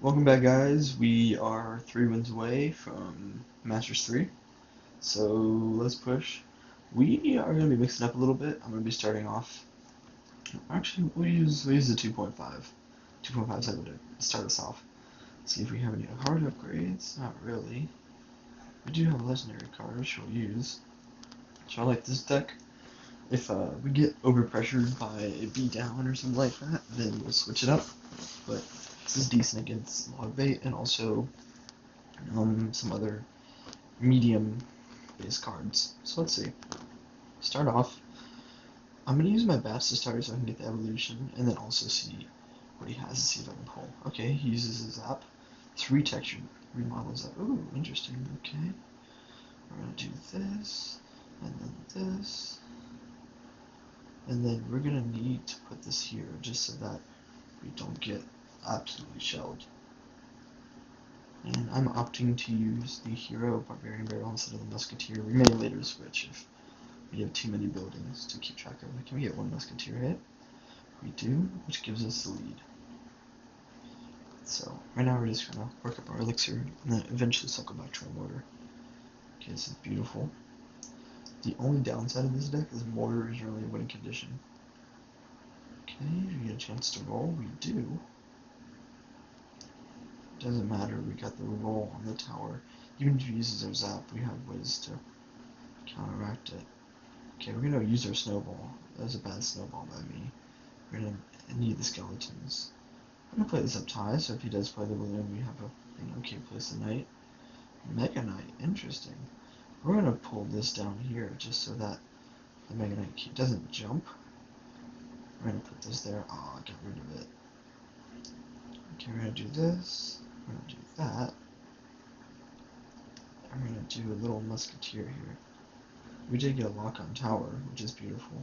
Welcome back, guys. We are 3 wins away from Masters 3, so let's push. We are going to be mixing up a little bit. I'm going to be starting off. Actually, we'll use the 2.5. 2.5 is able to start us off. See if we have any hard upgrades. Not really. We do have a legendary card, which we'll use. So I like this deck. If we get overpressured by a beatdown or something like that, then we'll switch it up. But this is decent against Logbait and also some other medium base cards. So let's see. Start off. I'm going to use my bats to start so I can get the evolution and then also see what he has to see if I can pull. Okay, he uses his app. 3 texture remodels that. Ooh, interesting. Okay. We're going to do this and then this. And then we're going to need to put this here just so that we don't get absolutely shelled. And I'm opting to use the Hero Barbarian Barrel instead of the Musketeer. We may later switch if we have too many buildings to keep track of. Can we get 1 Musketeer hit? We do, which gives us the lead. So, right now we're just going to work up our elixir and then eventually cycle back to our mortar. Okay, this is beautiful. The only downside of this deck is mortar is generally in winning condition. Okay, we get a chance to roll. We do. Doesn't matter, we got the roll on the tower. Even if he uses our zap, we have ways to counteract it. Okay, we're gonna use our snowball. That was a bad snowball by me. We're gonna need the skeletons. I'm gonna play this up high, so if he does play the balloon, we have an okay place to knight. Mega Knight, interesting. We're gonna pull this down here just so that the Mega Knight doesn't jump. We're gonna put this there. Oh, I got rid of it. Okay, we're gonna do this. We're gonna do that. I'm gonna do a little musketeer here. We did get a lock on tower, which is beautiful.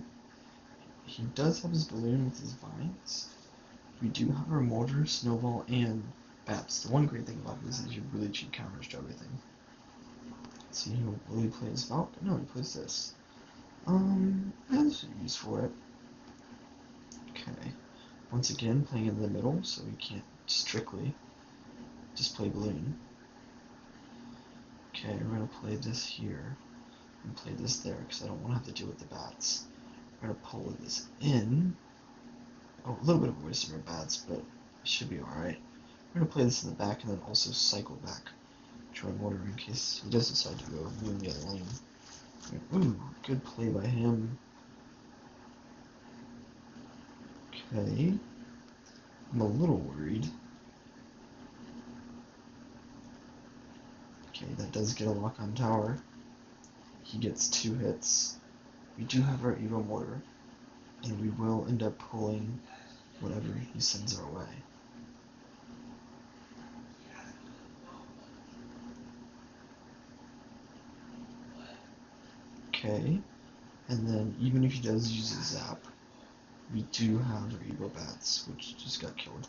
He does have his balloon with his vines. We do have our mortar, snowball, and bats. The one great thing about this is you really cheap counters to everything. See, will he play his Falcon? No, he plays this. That's a use for it. Okay. Once again, playing in the middle, so we can't strictly just play balloon. Okay, we're gonna play this here and play this there because I don't want to have to deal with the bats. We're gonna pull this in. Oh, a little bit of a waste of our bats, but it should be alright. We're gonna play this in the back and then also cycle back to our mortar in case he does decide to go in the other lane. Ooh, good play by him. Okay. I'm a little worried. Okay, that does get a lock on tower. He gets 2 hits. We do have our Evo Mortar, and we will end up pulling whatever he sends our way. Okay, and then even if he does use a zap, we do have our Evo Bats, which just got killed.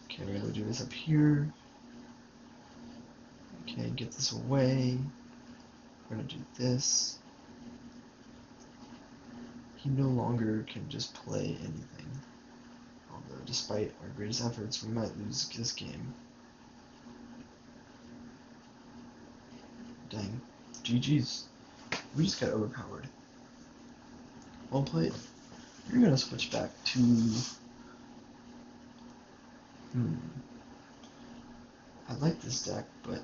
Okay, we're gonna do this up here. Okay, get this away. We're gonna do this. He no longer can just play anything. Although, despite our greatest efforts, we might lose this game. Dang. GG's. We just got overpowered. Well played. We're gonna switch back to... I like this deck, but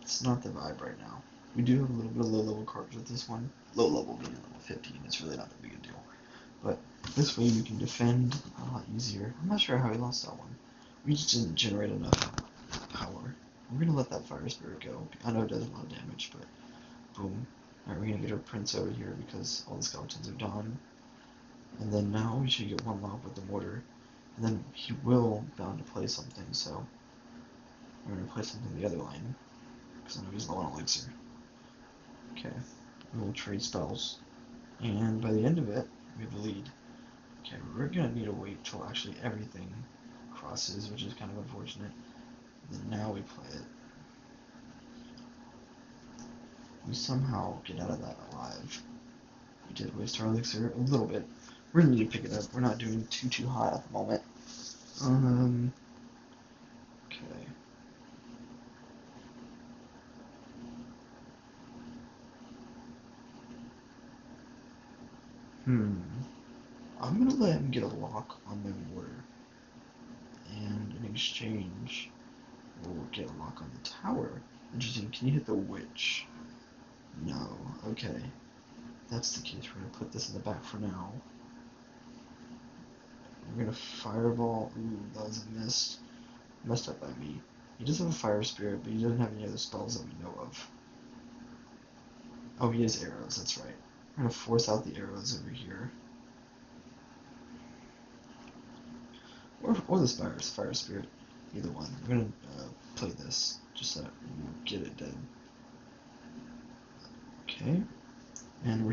it's not the vibe right now. We do have a little bit of low-level cards with this one. Low level being level 15, it's really not that big a deal. But this way we can defend a lot easier. I'm not sure how he lost that one. We just didn't generate enough power. We're gonna let that Fire Spirit go. I know it does a lot of damage, but boom. Alright, we're gonna get our Prince over here because all the skeletons are done. And then now we should get 1 lob with the mortar. And then he will bound to play something, so we're gonna play something the other line. Because I know he's low on elixir. Okay. We will trade spells. And by the end of it, we have the lead. Okay, we're gonna need to wait till actually everything crosses, which is kind of unfortunate. And then now we play it. We somehow get out of that alive. We did waste our elixir a little bit. We're gonna need to pick it up. We're not doing too high at the moment. Okay. I'm gonna let him get a lock on the mortar, and in exchange, we'll get a lock on the tower. Interesting. Can you hit the witch? No. Okay. That's the case. We're gonna put this in the back for now. We're gonna fireball. Ooh, that was a miss. Messed up by me. He does have a fire spirit, but he doesn't have any other spells that we know of. Oh, he has arrows. That's right. We're gonna force out the arrows over here. Or the fire spirit. Either one. We're gonna play this just so that we'll get it dead. Okay. And we're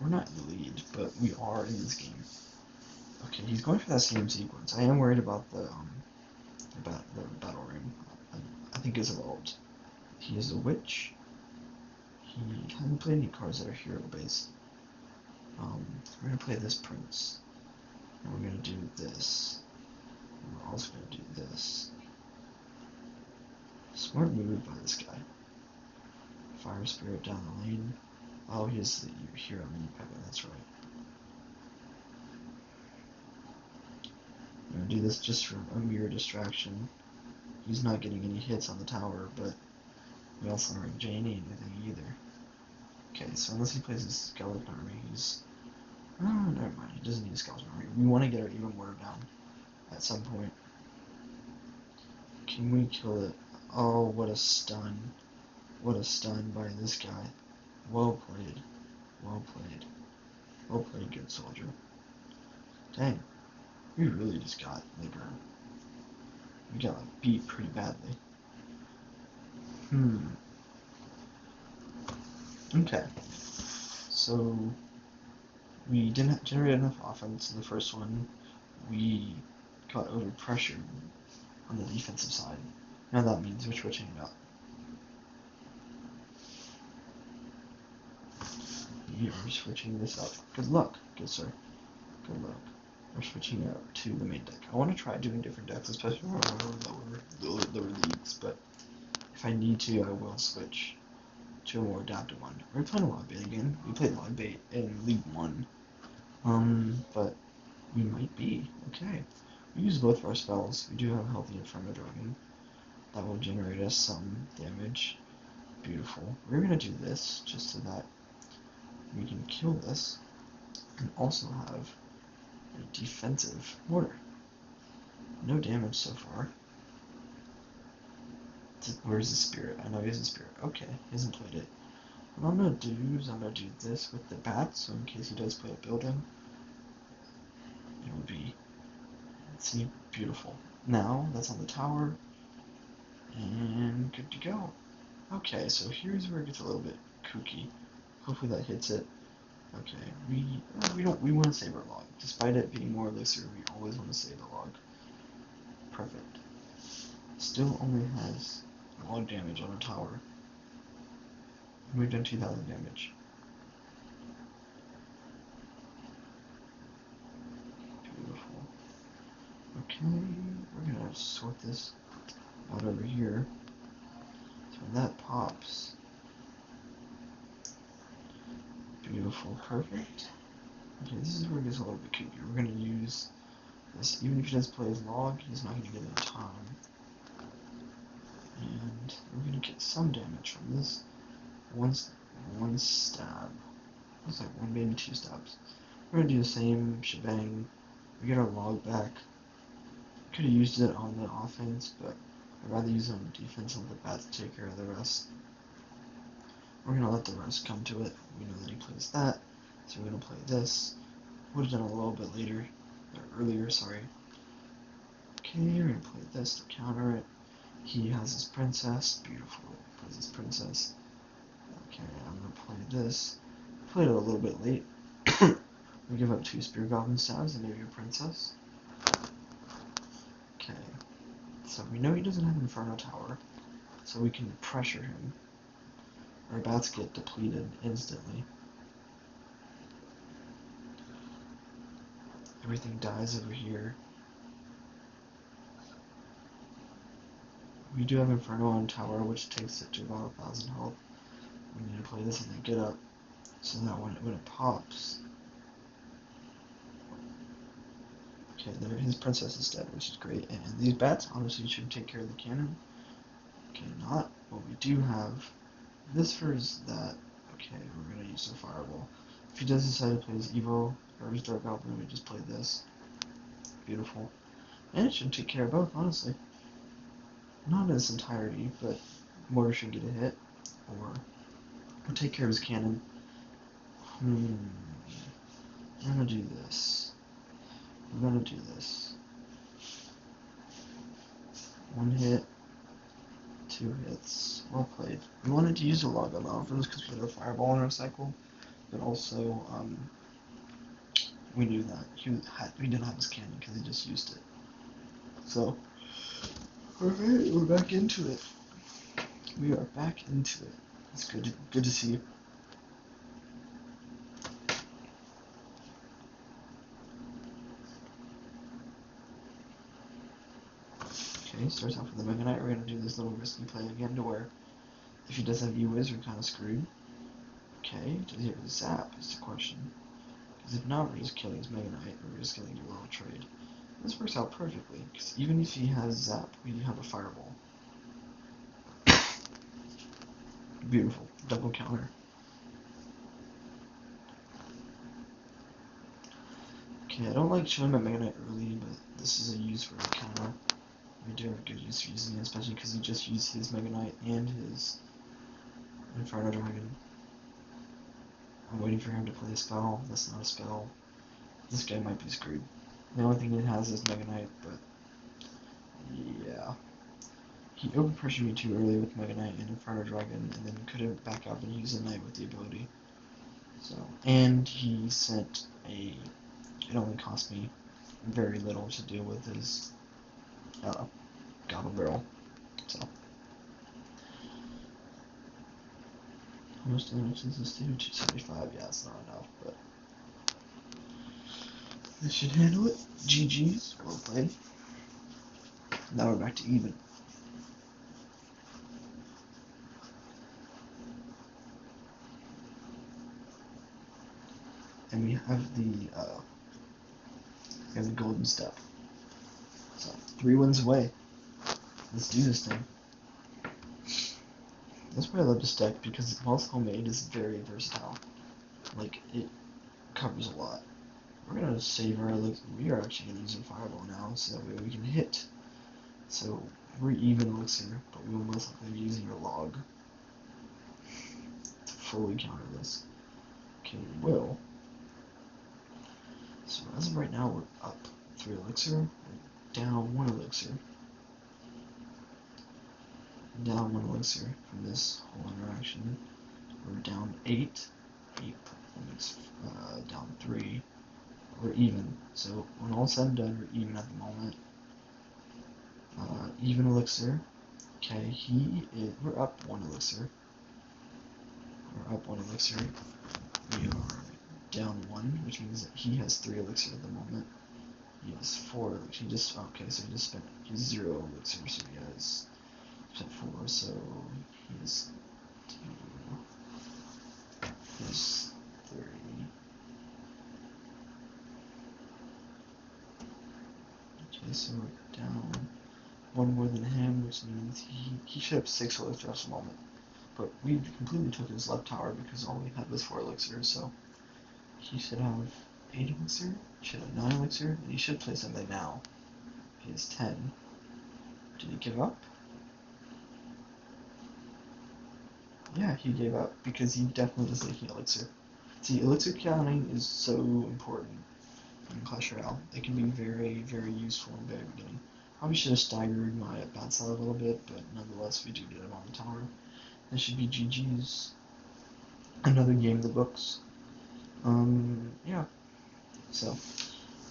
not in the lead, but we are in this game. Okay, he's going for that same sequence. I am worried about the battle ring. I think it's evolved. He is a witch. He hasn't played any cards that are hero based. We're gonna play this prince, and we're gonna do this. And we're also gonna do this. Smart move by this guy. Fire spirit down the lane. Oh, he has the hero mini Pekka, that's right. I'm gonna do this just for a mere distraction. He's not getting any hits on the tower, but we also aren't gaining anything either. Okay, so unless he plays his skeleton army, he's... Oh, never mind, he doesn't need a skeleton army. We want to get our even mortar down at some point. Can we kill it? Oh, what a stun. What a stun by this guy. Well played. Well played. Well played, good soldier. Dang. We really just got, like, we got, like, beat pretty badly. Okay. So, we didn't generate enough offense in the first one. We got overpressured on the defensive side. Now that means we're switching it up. We are switching this up. Good luck, good sir. Good luck. We're switching it up to the main deck. I want to try doing different decks, especially for lower leagues, but if I need to, I will switch to a more adaptive one. We're playing log bait again. We played log bait in League 1. But we might be. Okay. We use both of our spells. We do have Healthy Inferno Dragon. That will generate us some damage. Beautiful. We're gonna do this just so that we can kill this and also have a defensive mortar. No damage so far. Where's the spirit? I know he has a spirit. Okay, he hasn't played it. What I'm gonna do is I'm gonna do this with the bat, so in case he does play a building, it will be, see, beautiful. Now, that's on the tower, and good to go. Okay, so here's where it gets a little bit kooky. Hopefully that hits it. Okay, we want to save our log. Despite it being more elixir, we always want to save the log. Perfect. Still only has log damage on a tower. We've done 2,000 damage. Beautiful. Okay, we're gonna sort this out over here. So when that pops, beautiful, perfect. Okay, this is where it gets a little bit kooky. We're gonna use this, even if he does play his log, he's not gonna get any time. And we're gonna get some damage from this. One stab. Looks like one, maybe two stabs. We're gonna do the same shebang. We get our log back. Could have used it on the offense, but I'd rather use it on the defense and let the bat take care of the rest. We're gonna let the rest come to it. We know that he plays that, so we're gonna play this. Would have done a little bit later, or earlier, sorry. Okay, we're gonna play this to counter it. He has his princess, beautiful. Plays his princess. Okay, I'm gonna play this. Played it a little bit late. We give up 2 Spear Goblin stabs and maybe a princess. Okay, so we know he doesn't have Inferno Tower, so we can pressure him. Our bats get depleted instantly. Everything dies over here. We do have Inferno on Tower, which takes it to about 1,000 health. We need to play this and then get up, so that when it pops, Okay, there, his princess is dead, which is great. And these bats honestly should take care of the cannon. Okay, not. But we do have this versus that. Okay, we're gonna use the fireball. If he does decide to play his Evo or his Dark Goblin, we just play this. Beautiful. And it should take care of both, honestly. Not in its entirety, but mortar should get a hit. Or we'll take care of his cannon. I'm gonna do this. We're gonna do this. 1 hit, 2 hits. Well played. We wanted to use a log on offense because we had a fireball in our cycle, but also we knew that we didn't have his cannon because he just used it. So alright, we're back into it. We are back into it. It's good to see you. Okay, starts off with the Mega Knight. We're gonna do this little risky play again to where if he does have U-Wiz, we're kinda screwed. Okay, does he have a zap is the question. Because if not, we're just killing his Mega Knight, or we're just gonna do a little trade. This works out perfectly, because even if he has zap, we have a fireball. Beautiful. Double counter. Okay, I don't like showing my Mega Knight early, but this is a use for a counter. We do have a good use for using it, especially because he just used his Mega Knight and his Inferno Dragon. I'm waiting for him to play a spell. That's not a spell. This guy might be screwed. The only thing it has is Mega Knight, but yeah. He overpressured me too early with Mega Knight and Inferno Dragon, and then couldn't back up and use the Knight with the ability. So, and he sent a. It only cost me very little to deal with his Goblin Barrel. So, how much damage does this do? 275. Yeah, it's not enough, but this should handle it. GG's. Well played. Now we're back to even. And we have the golden step. So 3 wins away. Let's do this thing. That's why I love this deck because Moth Homemade is very versatile. Like it covers a lot. We're gonna save our elixir. We are actually gonna use a fireball now, so that way we can hit. So we're even elixir, but we will most likely be using a log to fully counter this. Okay, we will. So as of right now, we're up 3 elixir, we're down 1 elixir. Down 1 elixir from this whole interaction. We're down 8. 8 makes down 3. We're even. So when all said and done, we're even at the moment. Even elixir. Okay, we're up 1 elixir. We're up 1 elixir. We are down 1, which means that he has 3 elixir at the moment. He has 4 elixir. Okay, so he just spent 0 elixir, so he has 4, so he's 2, he's 3. Okay, so we're down 1 more than him, which means he should have 6 elixir at the moment. But we completely took his left tower because all we had was 4 elixir, so he should have 8 elixir, should have 9 elixir, and he should play something now. He has 10. Did he give up? Yeah, he gave up because he definitely was taking elixir. See, elixir counting is so important in Clash Royale. It can be very, very useful in the very beginning. Probably should have staggered my bat side a little bit, but nonetheless, we do get him on the tower. This should be GG's. Another game in the books. Yeah. So,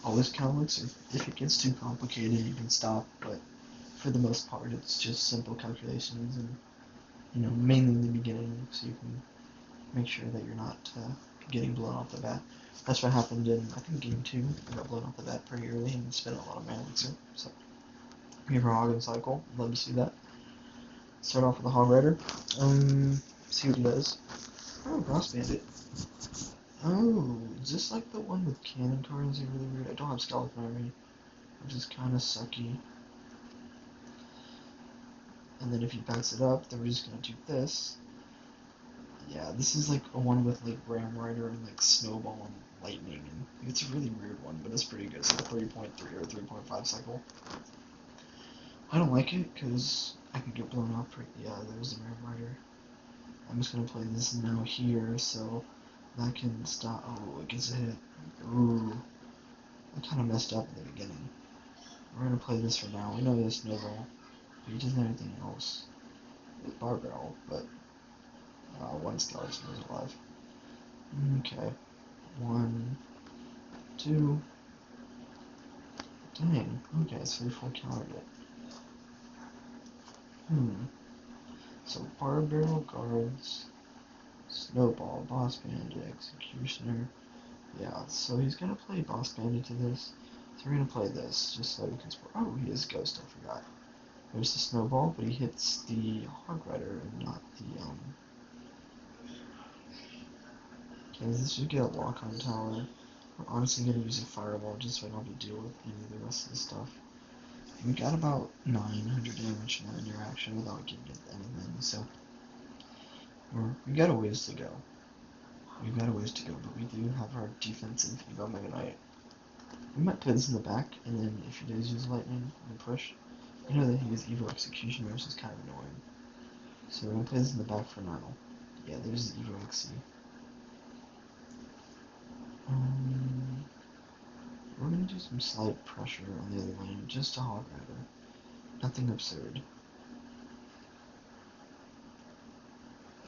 always count elixir. If it gets too complicated, you can stop, but for the most part, it's just simple calculations and, mainly in the beginning, so you can make sure that you're not getting blown off the bat. That's what happened in, I think, game 2. I got blown off the bat pretty early and spent a lot of mana elixir. So, here for Hog and Cycle. Love to see that. Start off with the Hog Rider. See what he does. Oh, Frost Bandit. Oh, is this like the one with cannon cards? Are really weird. I don't have Skeleton Army. which is kind of sucky. And then if he backs it up, then we're just gonna do this. Yeah, this is like a one with like Ram Rider and like Snowball and Lightning, and it's a really weird one, but it's pretty good. It's like 3.3 or 3.5 cycle. I don't like it because I could get blown up. Yeah, there's the Ram Rider. I'm just gonna play this now here, so that can stop. Oh, it gets a hit. Ooh, I kind of messed up in the beginning. We're gonna play this for now. We know there's Snowball, but he doesn't have anything else. It's Barbell, but one skeleton is alive. Okay, 1, 2. Dang. Okay, so we full countered it. So Barbell guards, Snowball, Boss Bandit, Executioner. Yeah, so he's gonna play Boss Bandit to this. So we're gonna play this just so we can support. Oh, he is Ghost. I forgot. There's the Snowball, but he hits the Hog Rider and not the Okay, this should get a lock on tower. We're honestly gonna use a Fireball just so I don't have to deal with any of the rest of the stuff. We got about 900 damage in that interaction without getting anything, so we got a ways to go. We've got a ways to go, but we do have our defensive Evo Mega Knight. We might play this in the back, and then if he does use Lightning and push, you know that he has Evo Executioner, which is kind of annoying. So we're gonna play this in the back for now. Yeah, there's the Evo XC. We're gonna do some slight pressure on the other lane, just a Hog Rider. Nothing absurd.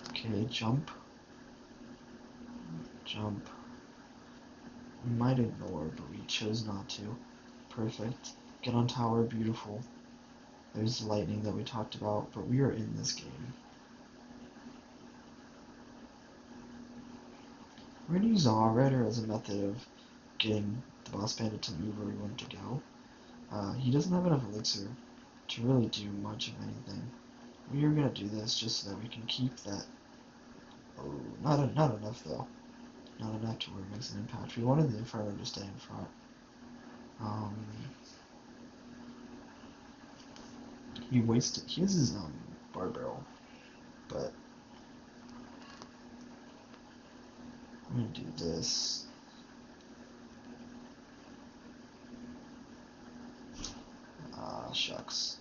Okay, jump. Jump. We might ignore, but we chose not to. Perfect. Get on tower, beautiful. There's the lightning that we talked about, but we are in this game. We're going to use the Hog Rider as a method of getting the Boss Bandit to move where we want to go. He doesn't have enough elixir to really do much of anything. We are going to do this just so that we can keep that. Oh, not enough though. Not enough to where it makes an impact. We wanted the Inferno to stay in front. He wasted. He has his Barbell, but I'm gonna do this. Shucks.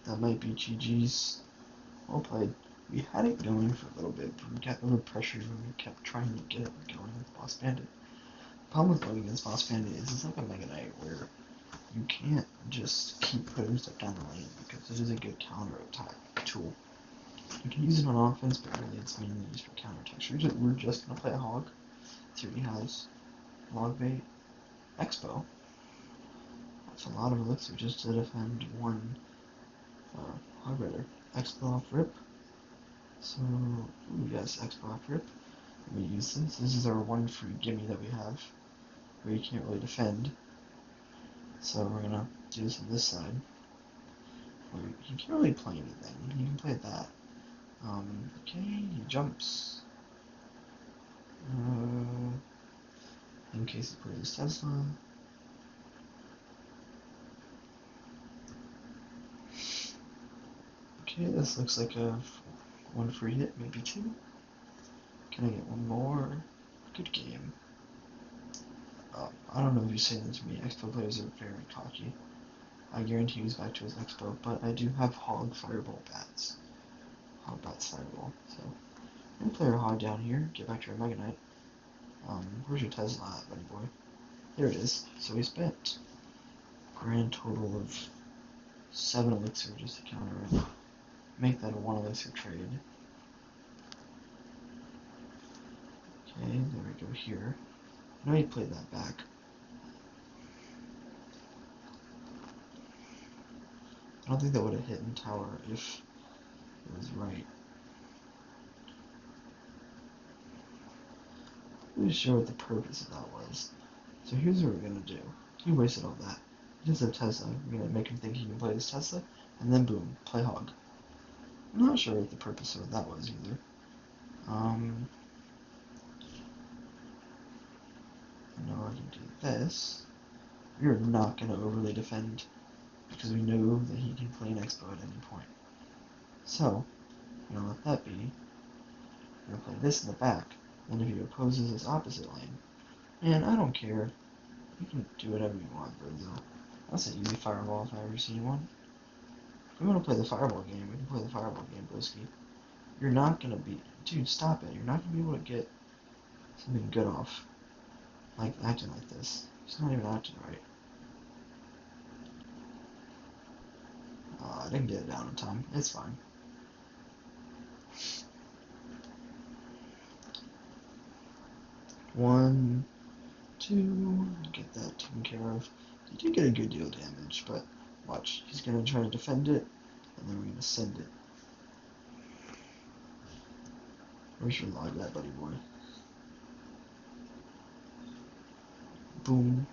That might be GG's. Well played. We had it going for a little bit, but we got over pressured when we kept trying to get it going with Boss Bandit. The problem with going against Boss Bandit is it's like a Mega Knight where you can't just keep putting stuff down the lane because it is a good counter attack tool. You can use it on offense, but really it's mainly used for counter attacks. We're just gonna play a Hog. See what he has. Log Bait. Expo. That's a lot of elixir just to defend one Hog Rider. Expo off rip. So, ooh, yes, Expo off rip. Let me use this. This is our one free gimme that we have, where you can't really defend. So we're gonna do this on this side. Where you can't really play anything. You can play that. Okay, he jumps. In case he plays Tesla. Okay, this looks like a one free hit, maybe two. Can I get one more? Good game. I don't know if you're saying this to me. Expo players are very cocky. I guarantee he's back to his Expo, but I do have Hog Fireball Bats. Hog Bats Fireball. So, I'm gonna play our Hog down here, get back to our Mega Knight. Where's your Tesla at, buddy boy? There it is. So we spent a grand total of 7 elixir just to counter it. Make that a 1 elixir trade. Okay, there we go here. I know he played that back. I don't think that would have hit in tower if it was right. I'm not sure what the purpose of that was. So here's what we're gonna do. He wasted all that. He does have Tesla. We're gonna make him think he can play this Tesla, and then boom, play Hog. I'm not sure what the purpose of that was either. No, I can do this, we're not going to overly defend because we know that he can play an Expo at any point. So, we're going to let that be. We're going to play this in the back, and if he opposes this opposite lane, and I don't care, you can do whatever you want, Virgil. That's an easy fireball if I ever seen one. If we want to play the fireball game, we can play the fireball game, Broski. You're not going to be... Dude, stop it. You're not going to be able to get something good off. Like, acting like this. He's not even acting right. I didn't get it down in time. It's fine. One, two, get that taken care of. He did get a good deal of damage, but watch. He's going to try to defend it, and then we're going to send it. Where's your log at, buddy boy? Boom.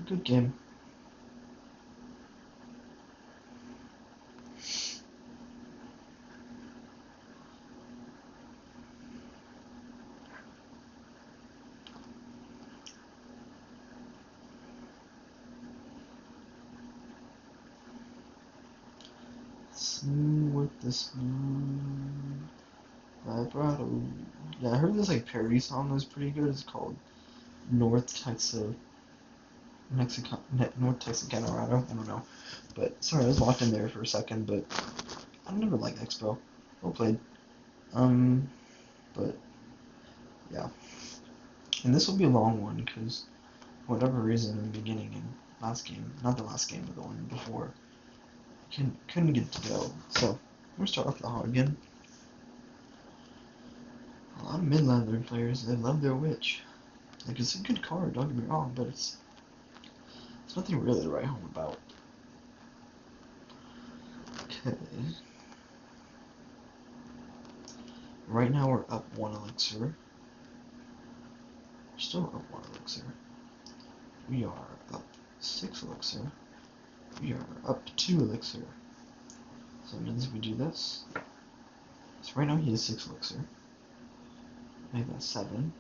Good game. Smooth with the smooth vibrato. Yeah, I heard this like parody song that was pretty good. It's called North Texas, North Texarkana. I don't know. But sorry, I was locked in there for a second. But I never liked Expo. Well played. But yeah, and this will be a long one because whatever reason in the beginning and last game, not the last game, but the one before, couldn't get to go. So I'm gonna start off the hog again. A lot of mid-laner players, they love their witch. Like, it's a good card, don't get me wrong, but it's nothing really to write home about. Okay. Right now we're up 1 elixir. We're still up 1 elixir. We are up 6 elixir. We are up 2 elixir. So that means if we do this. So right now he has 6 elixir. Make that 7.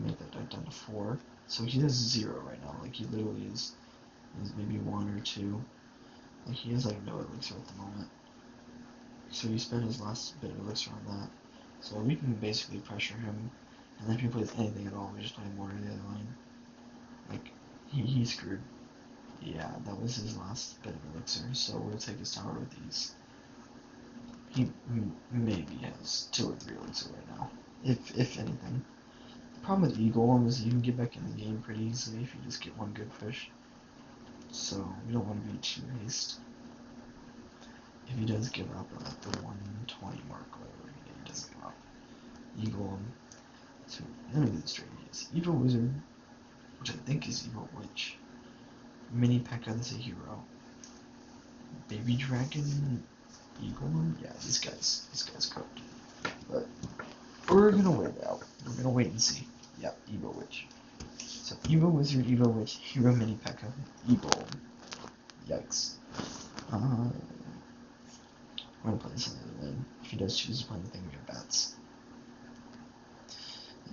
Make that down to 4. So he has 0 right now. Like, he literally is maybe 1 or 2. Like, he has like no elixir at the moment. So he spent his last bit of elixir on that. So we can basically pressure him. And then if he plays anything at all, we just play Mortar the other lane. Like, he's screwed. Yeah, that was his last bit of elixir. So we'll take his tower with these. He maybe has 2 or 3 elixir right now. If anything. The problem with E-Golem is you can get back in the game pretty easily if you just get one good push. So we don't want to be too hasty. If he does give up at the 120 mark, whatever, he doesn't give up. E-Golem. So let me get this straight. He has Evil Wizard, which I think is Evil Witch. Mini P.E.K.K.A. that's a hero. Baby Dragon, E-Golem. Yeah, these guys cooked. But we're gonna wait out. We're gonna wait and see. Yeah, Evo Witch. So Evo Wizard, Evo Witch, Hero Mini P.E.K.K.A. Evo. Yikes. I'm gonna play this in the other lane. If he does choose to play anything, we have bats.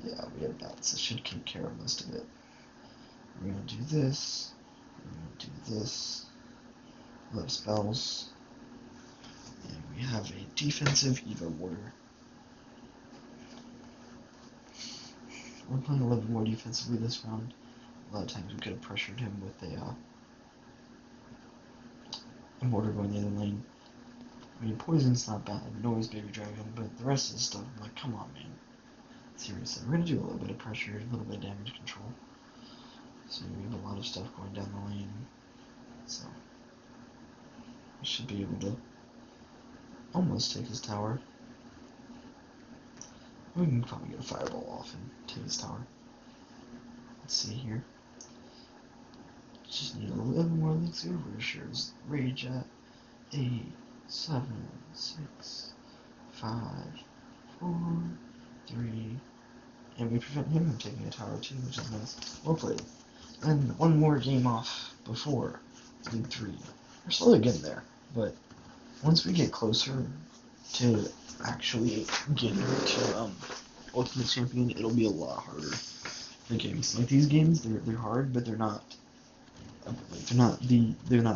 Yeah, we have bats. That should take care of most of it. We're gonna do this. We're gonna do this. Love spells. And we have a defensive Evo Warrior. We're playing a little bit more defensively this round. A lot of times we could have pressured him with a mortar going the other lane. I mean, poison's not bad. Noise, Baby Dragon, but the rest of the stuff, I'm like, come on, man. Seriously, we're gonna do a little bit of pressure, a little bit of damage control. So we have a lot of stuff going down the lane. So we should be able to almost take his tower. We can probably get a fireball off and take his tower. Let's see here. Just need a little more elixir. Where's yours? Rage at 8, 7, 6, 5, 4, 3. And we prevent him from taking a tower too, which is nice. Well played. And one more game off before League 3. We're slowly getting there, but once we get closer to actually getting to Ultimate Champion, it'll be a lot harder. the games. Like these games, they're hard, but they're not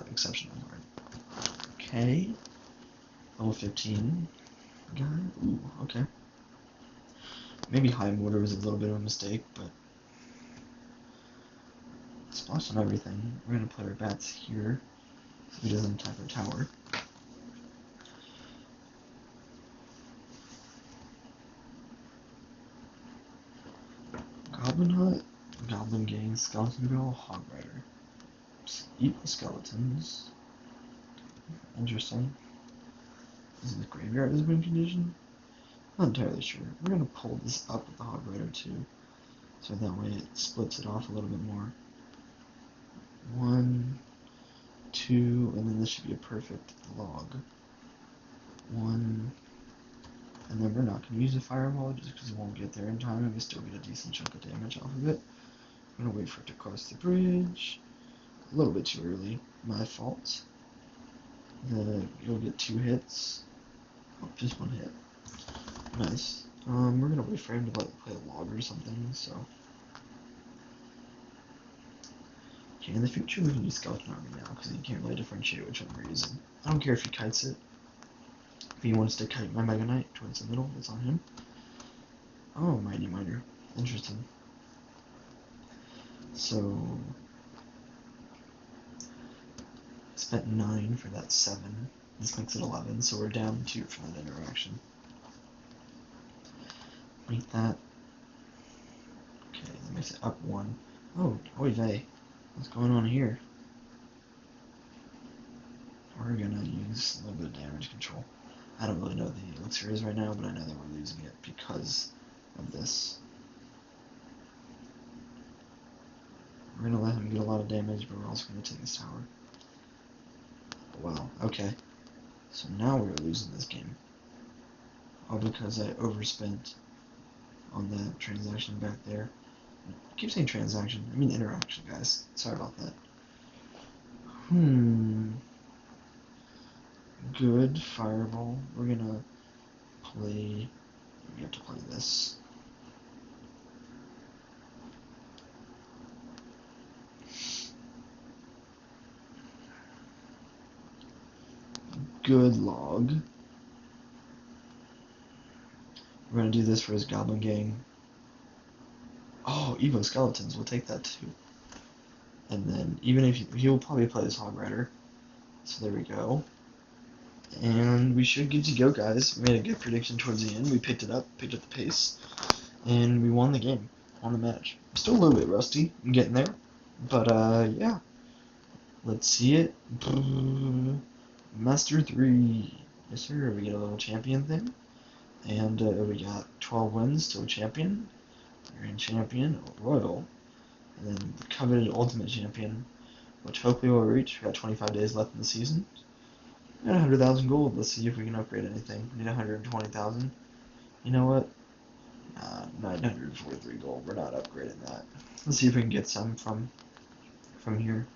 exceptionally hard. Okay, level 15 guy. Ooh, okay. Maybe high mortar was a little bit of a mistake, but splash on everything. We're gonna play our bats here, so he doesn't attack our tower. Goblin Hut, Goblin Gang, Skeleton Girl, Hog Rider. Evil skeletons. Interesting. Is the graveyard is win condition? Not entirely sure. We're gonna pull this up with the Hog Rider too, so that way it splits it off a little bit more. 1, 2, and then this should be a perfect log. 1, and then we're not gonna use the fireball just because it won't get there in time, and we still get a decent chunk of damage off of it. I'm gonna wait for it to cross the bridge. A little bit too early. My fault. You'll get 2 hits. Oh, just 1 hit. Nice. We're gonna wait for him to like play a log or something, so. Okay, in the future we can use Skeleton Army now, because you can't really differentiate which one we're using. I don't care if he kites it. If he wants to kite my Mega Knight towards the middle, it's on him. Oh, Mighty Miner. Interesting. So, spent 9 for that 7. This makes it 11, so we're down 2 for that interaction. Make that. Okay, that makes it up 1. Oh, oy vey. What's going on here? We're gonna use a little bit of damage control. I don't really know what the elixir is right now, but I know that we're losing it because of this. We're gonna let him get a lot of damage, but we're also gonna take his tower. Wow, okay. So now we're losing this game. All because I overspent on that transaction back there. I keep saying transaction, I mean interaction, guys. Sorry about that. Good fireball. We're gonna play. We have to play this. Good log. We're gonna do this for his Goblin Gang. Oh, Evo Skeletons. We'll take that too. And then, even if he'll probably play this Hog Rider. So there we go. And we should get to go, guys. We made a good prediction towards the end. We picked up the pace, and we won the game, won the match. I'm still a little bit rusty. I'm getting there, but yeah. Let's see it. Master 3. Yes, sir. We get a little champion thing, and we got 12 wins, still champion, grand champion, royal, and then the coveted ultimate champion, which hopefully we'll reach. We got 25 days left in the season. And 100,000 gold. Let's see if we can upgrade anything. We need 120,000. You know what? 943 gold. We're not upgrading that. Let's see if we can get some from here.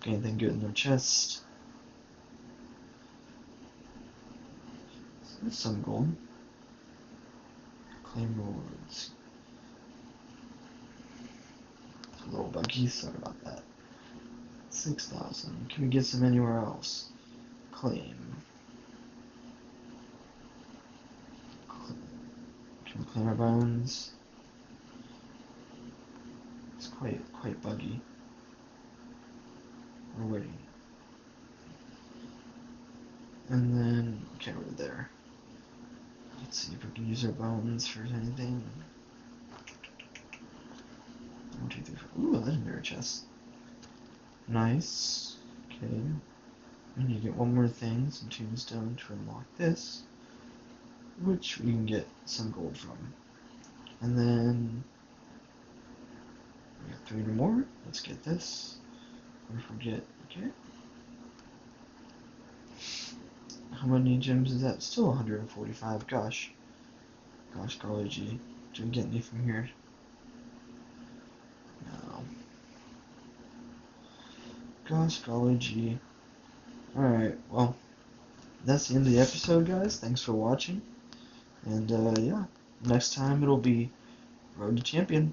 Anything good in their chest? There's some gold. Claim rewards. It's a little buggy. Sorry about that. 6,000. Can we get some anywhere else? Claim. Can we claim our bones? It's quite buggy. We're waiting. And then, okay, we're there. Let's see if we can use our bones for anything. 1, 2, 3, 4. Ooh, a legendary chest. Nice. Okay. We need to get one more thing, some tombstone to unlock this, which we can get some gold from. And then we got 3 more. Let's get this. Don't forget. Okay. How many gems is that? Still 145. Gosh, golly gee. Did we get any from here? No. Gosh, golly gee. Alright, well, that's the end of the episode, guys. Thanks for watching. And, yeah, next time it'll be Road to Champion.